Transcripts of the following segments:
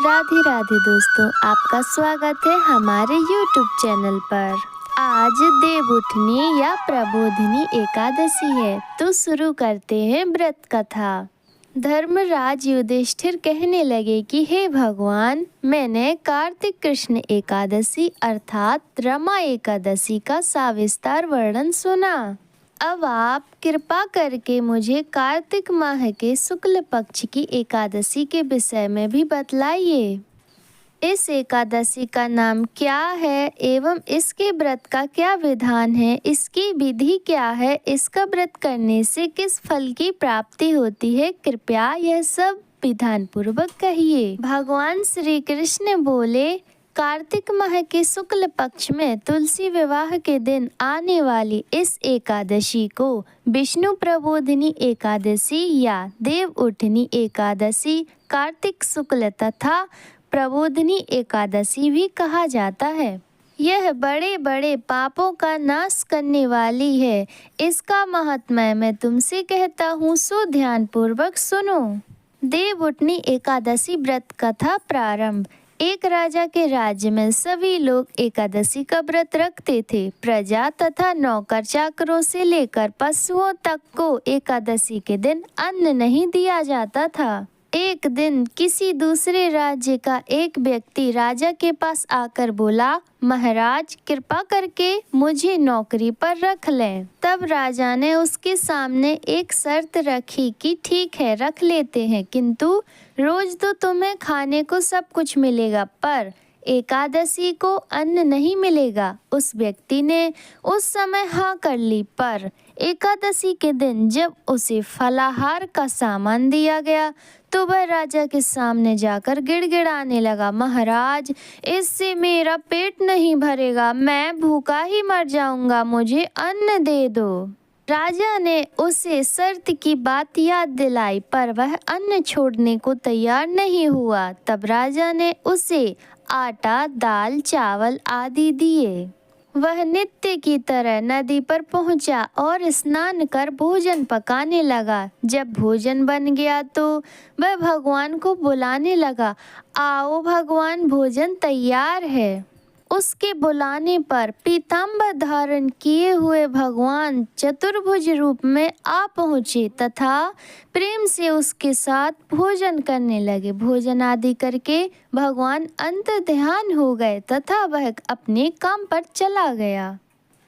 राधे राधे दोस्तों, आपका स्वागत है हमारे YouTube चैनल पर। आज देवउठनी या प्रबोधिनी एकादशी है, तो शुरू करते हैं व्रत कथा। धर्मराज युधिष्ठिर कहने लगे कि हे भगवान, मैंने कार्तिक कृष्ण एकादशी अर्थात रमा एकादशी का सविस्तार वर्णन सुना। अब आप कृपा करके मुझे कार्तिक माह के शुक्ल पक्ष की एकादशी के विषय में भी बतलाइए। इस एकादशी का नाम क्या है एवं इसके व्रत का क्या विधान है, इसकी विधि क्या है, इसका व्रत करने से किस फल की प्राप्ति होती है, कृपया यह सब विधान पूर्वक कहिए। भगवान श्री कृष्ण बोले, कार्तिक माह के शुक्ल पक्ष में तुलसी विवाह के दिन आने वाली इस एकादशी को विष्णु प्रबोधिनी एकादशी या देवउठनी एकादशी, कार्तिक शुक्ल तथा प्रबोधिनी एकादशी भी कहा जाता है। यह बड़े बड़े पापों का नाश करने वाली है। इसका महात्म्य मैं तुमसे कहता हूँ, सो ध्यान पूर्वक सुनो। देवउठनी एकादशी व्रत कथा प्रारंभ। एक राजा के राज्य में सभी लोग एकादशी का व्रत रखते थे। प्रजा तथा नौकर चाकरों से लेकर पशुओं तक को एकादशी के दिन अन्न नहीं दिया जाता था। एक दिन किसी दूसरे राज्य का एक व्यक्ति राजा के पास आकर बोला, महाराज कृपा करके मुझे नौकरी पर रख लें। तब राजा ने उसके सामने एक शर्त रखी कि ठीक है, रख लेते हैं, किंतु रोज तो तुम्हें खाने को सब कुछ मिलेगा, पर एकादशी को अन्न नहीं मिलेगा। उस व्यक्ति ने उस समय हाँ कर ली, पर एकादशी के दिन जब उसे फलाहार का सामान दिया गया तो वह राजा के सामने जाकर गिड़गिड़ाने लगा, महाराज इससे मेरा पेट नहीं भरेगा, मैं भूखा ही मर जाऊंगा, मुझे अन्न दे दो। राजा ने उसे शर्त की बात याद दिलाई, पर वह अन्न छोड़ने को तैयार नहीं हुआ। तब राजा ने उसे आटा, दाल, चावल आदि दिए। वह नित्य की तरह नदी पर पहुंचा और स्नान कर भोजन पकाने लगा। जब भोजन बन गया तो वह भगवान को बुलाने लगा, आओ भगवान, भोजन तैयार है। उसके बुलाने पर पीताम्बर धारण किए हुए भगवान चतुर्भुज रूप में आ पहुँचे तथा प्रेम से उसके साथ भोजन करने लगे। भोजन आदि करके भगवान अंतर्ध्यान हो गए तथा वह अपने काम पर चला गया।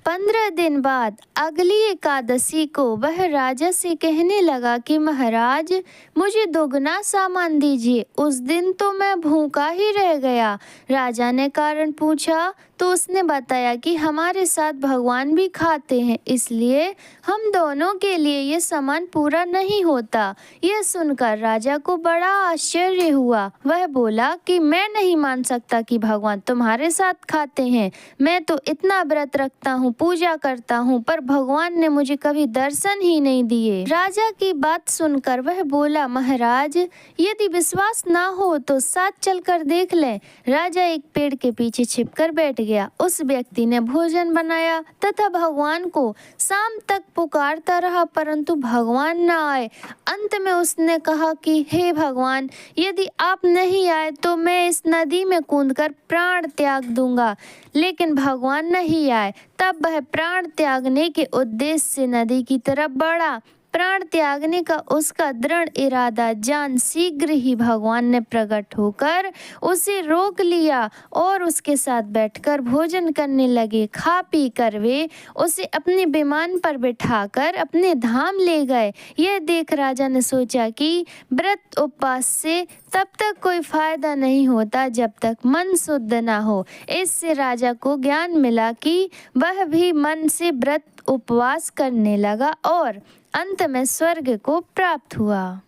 15 दिन बाद अगली एकादशी को वह राजा से कहने लगा कि महाराज मुझे दोगुना सामान दीजिए। उस दिन तो मैं भूखा ही रह गया। राजा ने कारण पूछा तो उसने बताया कि हमारे साथ भगवान भी खाते हैं, इसलिए हम दोनों के लिए ये सामान पूरा नहीं होता। यह सुनकर राजा को बड़ा आश्चर्य हुआ। वह बोला कि मैं नहीं मान सकता कि भगवान तुम्हारे साथ खाते हैं। मैं तो इतना व्रत रखता हूँ, पूजा करता हूँ, पर भगवान ने मुझे कभी दर्शन ही नहीं दिए। राजा की बात सुनकर वह बोला, महाराज यदि विश्वास ना हो तो साथ चलकर देख लें। राजा एक पेड़ के पीछे छिपकर बैठ गया। उस व्यक्ति ने भोजन बनाया तथा भगवान को शाम तक पुकारता रहा, परंतु भगवान न आए। अंत में उसने कहा कि हे भगवान, यदि आप नहीं आए तो मैं इस नदी में कूदकर प्राण त्याग दूंगा। लेकिन भगवान नहीं आए। तब वह प्राण त्यागने के उद्देश्य से नदी की तरफ बढ़ा। प्राण त्यागने का उसका दृढ़ इरादा जान शीघ्र ही भगवान ने प्रकट होकर उसे रोक लिया और उसके साथ बैठकर भोजन करने लगे। खा पी कर वे उसे अपने विमान पर बिठाकर अपने धाम ले गए। यह देख राजा ने सोचा कि व्रत उपवास से तब तक कोई फायदा नहीं होता जब तक मन शुद्ध ना हो। इससे राजा को ज्ञान मिला कि वह भी मन से व्रत उपवास करने लगा और अंत में स्वर्ग को प्राप्त हुआ।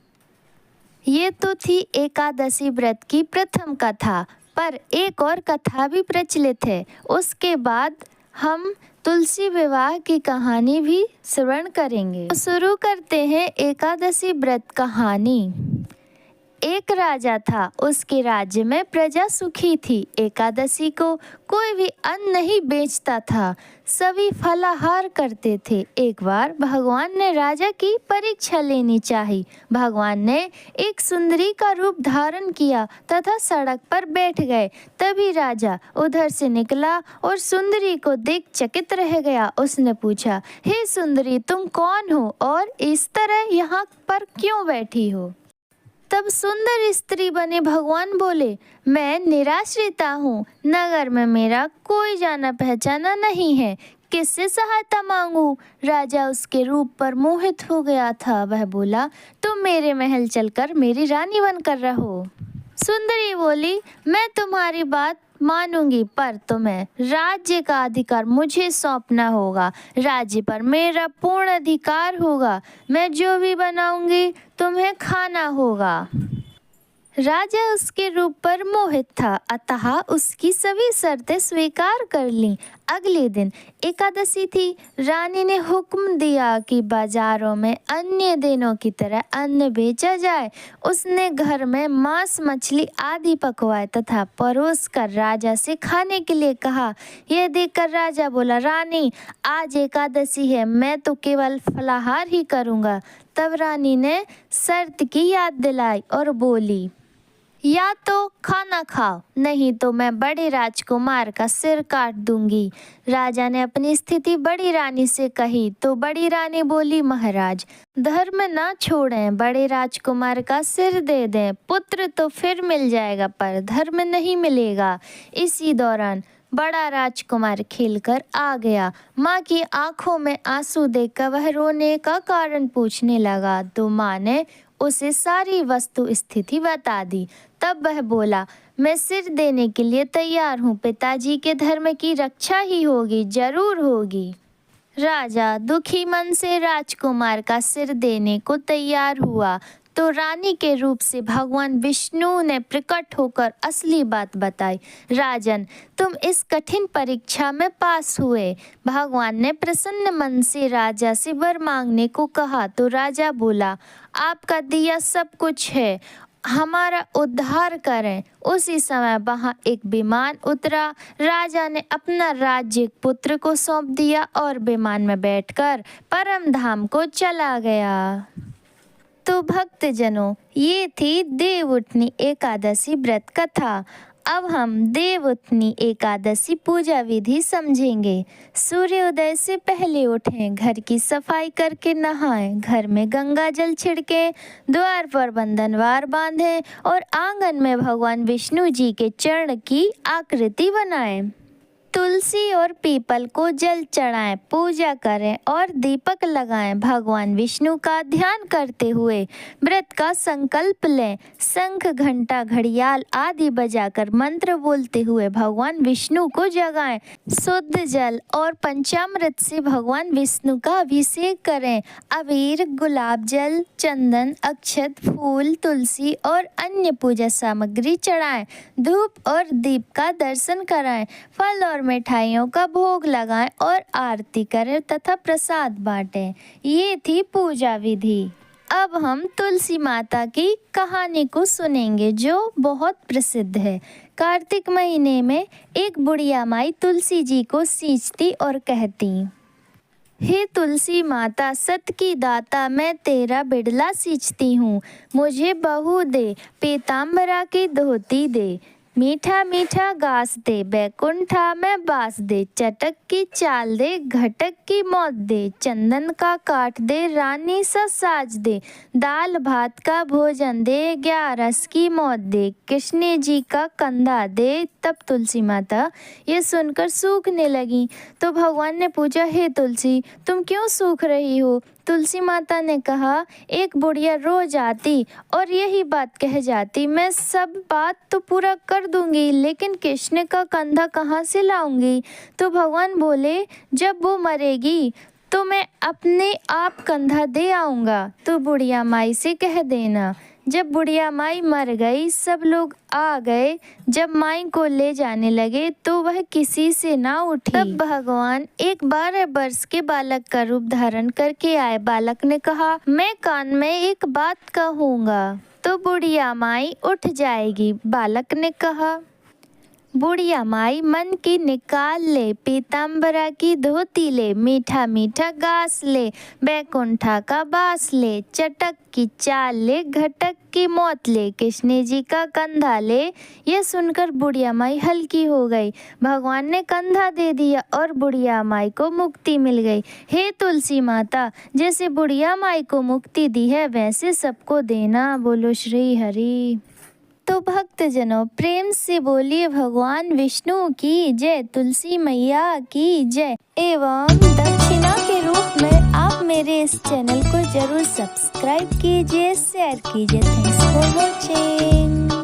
ये तो थी एकादशी व्रत की प्रथम कथा, पर एक और कथा भी प्रचलित है। उसके बाद हम तुलसी विवाह की कहानी भी श्रवण करेंगे। तो शुरू करते हैं एकादशी व्रत कहानी। एक राजा था, उसके राज्य में प्रजा सुखी थी। एकादशी को कोई भी अन्न नहीं बेचता था, सभी फलाहार करते थे। एक बार भगवान ने राजा की परीक्षा लेनी चाहिए। भगवान ने एक सुंदरी का रूप धारण किया तथा सड़क पर बैठ गए। तभी राजा उधर से निकला और सुंदरी को देख चकित रह गया। उसने पूछा, हे सुंदरी, तुम कौन हो और इस तरह यहाँ पर क्यों बैठी हो? तब सुंदर स्त्री बने भगवान बोले, मैं निराश्रिता हूँ, नगर में मेरा कोई जाना पहचाना नहीं है, किससे सहायता मांगू? राजा उसके रूप पर मोहित हो गया था। वह बोला, तुम मेरे महल चलकर मेरी रानी बनकर रहो। सुंदरी बोली, मैं तुम्हारी बात मानूंगी, पर तुम्हें राज्य का अधिकार मुझे सौंपना होगा। राज्य पर मेरा पूर्ण अधिकार होगा। मैं जो भी बनाऊंगी तुम्हें खाना होगा। राजा उसके रूप पर मोहित था, अतः उसकी सभी शर्तें स्वीकार कर लीं। अगले दिन एकादशी थी। रानी ने हुक्म दिया कि बाजारों में अन्य दिनों की तरह अन्न बेचा जाए। उसने घर में मांस, मछली आदि पकवाए तथा परोस कर राजा से खाने के लिए कहा। यह देखकर राजा बोला, रानी, आज एकादशी है, मैं तो केवल फलाहार ही करूँगा। तब रानी ने शर्त की याद दिलाई और बोली, या तो खाना खाओ, नहीं तो मैं बड़े राजकुमार का सिर काट दूंगी। राजा ने अपनी स्थिति बड़ी रानी से कही तो बड़ी रानी बोली, महाराज, धर्म ना छोड़ें, बड़े राजकुमार का सिर दे दें। पुत्र तो फिर मिल जाएगा पर धर्म नहीं मिलेगा। इसी दौरान बड़ा राजकुमार खेलकर आ गया। माँ की आंखों में आंसू देखकर वह रोने का कारण पूछने लगा तो माँ ने उसे सारी वस्तु स्थिति बता दी। तब वह बोला, मैं सिर देने के लिए तैयार हूँ, पिताजी के धर्म की रक्षा ही होगी, जरूर होगी। राजा दुखी मन से राजकुमार का सिर देने को तैयार हुआ तो रानी के रूप से भगवान विष्णु ने प्रकट होकर असली बात बताई। राजन, तुम इस कठिन परीक्षा में पास हुए। भगवान ने प्रसन्न मन से राजा से वर मांगने को कहा तो राजा बोला, आपका दिया सब कुछ है, हमारा उद्धार करें। उसी समय वहां एक विमान उतरा। राजा ने अपना राज्य पुत्र को सौंप दिया और विमान में बैठकर परम धाम को चला गया। तो भक्तजनों, ये थी देवउठनी एकादशी व्रत कथा। अब हम देवउठनी एकादशी पूजा विधि समझेंगे। सूर्योदय से पहले उठें, घर की सफाई करके नहाएं, घर में गंगा जल छिड़कें, द्वार पर बंधनवार बांधें और आंगन में भगवान विष्णु जी के चरण की आकृति बनाएं। तुलसी और पीपल को जल चढ़ाएं, पूजा करें और दीपक लगाएं। भगवान विष्णु का ध्यान करते हुए व्रत का संकल्प लें। शंख, घंटा, घड़ियाल आदि बजाकर मंत्र बोलते हुए भगवान विष्णु को जगाएं। शुद्ध जल और पंचामृत से भगवान विष्णु का अभिषेक करें। अबीर, गुलाब जल, चंदन, अक्षत, फूल, तुलसी और अन्य पूजा सामग्री चढ़ाएं। धूप और दीप का दर्शन कराएं। फल और मिठाइयों का भोग लगाएं और आरती करें तथा प्रसाद बांटें। ये थी पूजा विधि। अब हम तुलसी माता की कहानी को सुनेंगे जो बहुत प्रसिद्ध है। कार्तिक महीने में एक बुढ़िया माई तुलसी जी को सींचती और कहती, हे तुलसी माता, सत की दाता, मैं तेरा बिड़ला सींचती हूँ, मुझे बहू दे, पीताम्बरा की धोती दे, मीठा मीठा घास दे, बैकुंठा में बास दे, चटक की चाल दे, घटक की मौत दे, चंदन का काट दे, रानी सा साज दे, दाल भात का भोजन दे, 11 की मौत दे, कृष्ण जी का कंधा दे। तब तुलसी माता ये सुनकर सूखने लगी तो भगवान ने पूछा, हे तुलसी, तुम क्यों सूख रही हो? तुलसी माता ने कहा, एक बुढ़िया रोज आती और यही बात कह जाती, मैं सब बात तो पूरा कर दूंगी, लेकिन कृष्ण का कंधा कहाँ से लाऊंगी? तो भगवान बोले, जब वो मरेगी तो मैं अपने आप कंधा दे आऊँगा, तो बुढ़िया माई से कह देना। जब बुढ़िया माई मर गई, सब लोग आ गए। जब माई को ले जाने लगे तो वह किसी से ना उठी। तब भगवान एक 12 वर्ष के बालक का रूप धारण करके आए। बालक ने कहा, मैं कान में एक बात कहूँगा। तो बुढ़िया माई उठ जाएगी। बालक ने कहा। बुढ़िया माई मन की निकाल ले, पीताम्बरा की धोती ले, मीठा मीठा गास ले, बैकुंठा का बास ले, चटक की चाल ले, घटक की मौत ले, कृष्ण जी का कंधा ले। यह सुनकर बुढ़िया माई हल्की हो गई। भगवान ने कंधा दे दिया और बुढ़िया माई को मुक्ति मिल गई। हे तुलसी माता, जैसे बुढ़िया माई को मुक्ति दी है वैसे सबको देना। बोलो श्री हरि। तो भक्तजनों, प्रेम से बोलिए भगवान विष्णु की जय, तुलसी मैया की जय। एवं दक्षिणा के रूप में आप मेरे इस चैनल को जरूर सब्सक्राइब कीजिए, शेयर कीजिए। Thanks for watching.